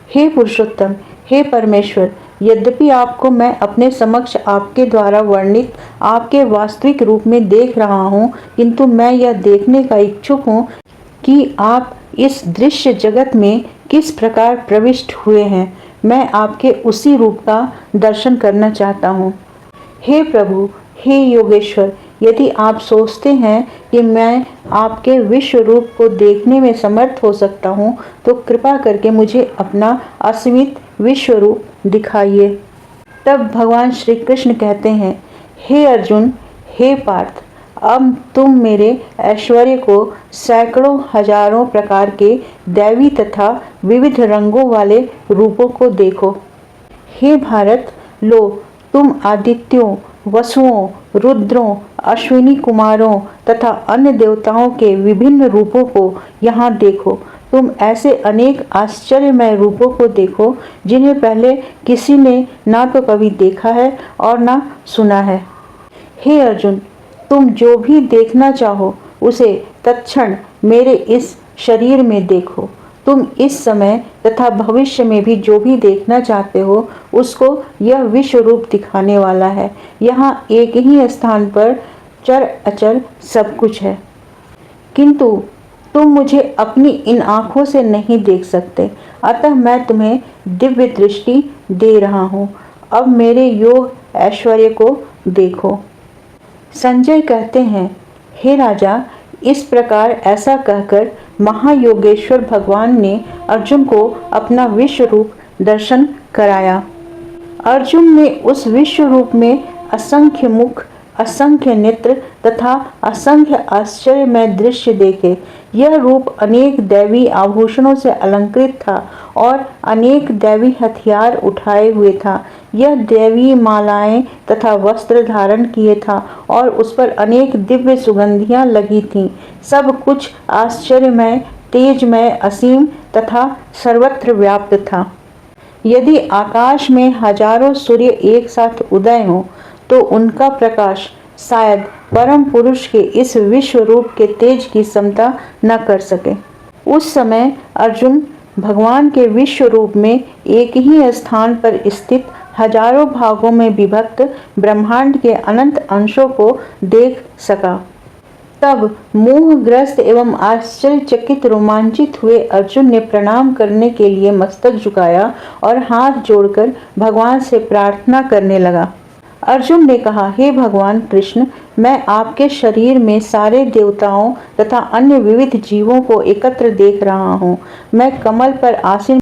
हे पुरुषोत्तम, हे परमेश्वर, यद्यपि आपको मैं अपने समक्ष आपके द्वारा वर्णित आपके वास्तविक रूप में देख रहा हूँ, किंतु मैं यह देखने का इच्छुक हूँ कि आप इस दृश्य जगत में किस प्रकार प्रविष्ट हुए हैं। मैं आपके उसी रूप का दर्शन करना चाहता हूँ। हे प्रभु, हे योगेश्वर, यदि आप सोचते हैं कि मैं आपके विश्व रूप को देखने में समर्थ हो सकता हूँ, तो कृपा करके मुझे अपना असीमित विश्व रूप दिखाइए। तब भगवान श्री कृष्ण कहते हैं, हे अर्जुन, हे पार्थ, अब तुम मेरे ऐश्वर्य को सैकड़ों हजारों प्रकार के दैवी तथा विविध रंगों वाले रूपों को देखो। हे भारत, लो तुम आदित्यों, वसुओं, रुद्रों, अश्विनी कुमारों तथा अन्य देवताओं के विभिन्न रूपों को यहाँ देखो। तुम ऐसे अनेक आश्चर्यमय रूपों को देखो जिन्हें पहले किसी ने ना तो कभी देखा है और ना सुना है। हे अर्जुन, तुम जो भी देखना चाहो उसे तत्क्षण मेरे इस शरीर में देखो। तुम इस समय तथा भविष्य में भी जो भी देखना चाहते हो उसको यह विश्व रूप दिखाने वाला है। यहाँ एक ही स्थान पर चर अचल सब कुछ है, किंतु तुम मुझे अपनी इन आँखों से नहीं देख सकते, अतः मैं तुम्हें दिव्य दृष्टि दे रहा हूँ। अब मेरे योग ऐश्वर्य को देखो। संजय कहते हैं, हे राजा, इस प्रकार ऐसा कहकर महायोगेश्वर भगवान ने अर्जुन को अपना विश्व रूप दर्शन कराया। अर्जुन ने उस विश्व रूप में असंख्य मुख, असंख्य नेत्र तथा असंख्य आश्चर्यमय दृश्य देखे। यह रूप अनेक दैवी आभूषणों से अलंकृत था और अनेक दैवी हथियार उठाए हुए था। यह दैवी मालाएं तथा वस्त्र धारण किए था और उस पर अनेक दिव्य सुगंधियां लगी थीं। सब कुछ आश्चर्यमय, तेजमय, असीम तथा सर्वत्र व्याप्त था। यदि आकाश में हजारों सूर्य एक साथ उदय हों तो उनका प्रकाश शायद परम पुरुष के इस विश्व रूप के तेज की समता न कर सके। उस समय अर्जुन भगवान के विश्व रूप में एक ही स्थान पर स्थित हजारों भागों में विभक्त ब्रह्मांड के अनंत अंशों को देख सका। तब मोहग्रस्त एवं आश्चर्यचकित रोमांचित हुए अर्जुन ने प्रणाम करने के लिए मस्तक झुकाया और हाथ जोड़कर भगवान से प्रार्थना करने लगा। अर्जुन ने कहा, हे भगवान कृष्ण, मैं आपके शरीर में सारे देवताओं तथा अन्य विविध जीवों को एकत्र देख रहा हूँ। मैं कमल पर आसीन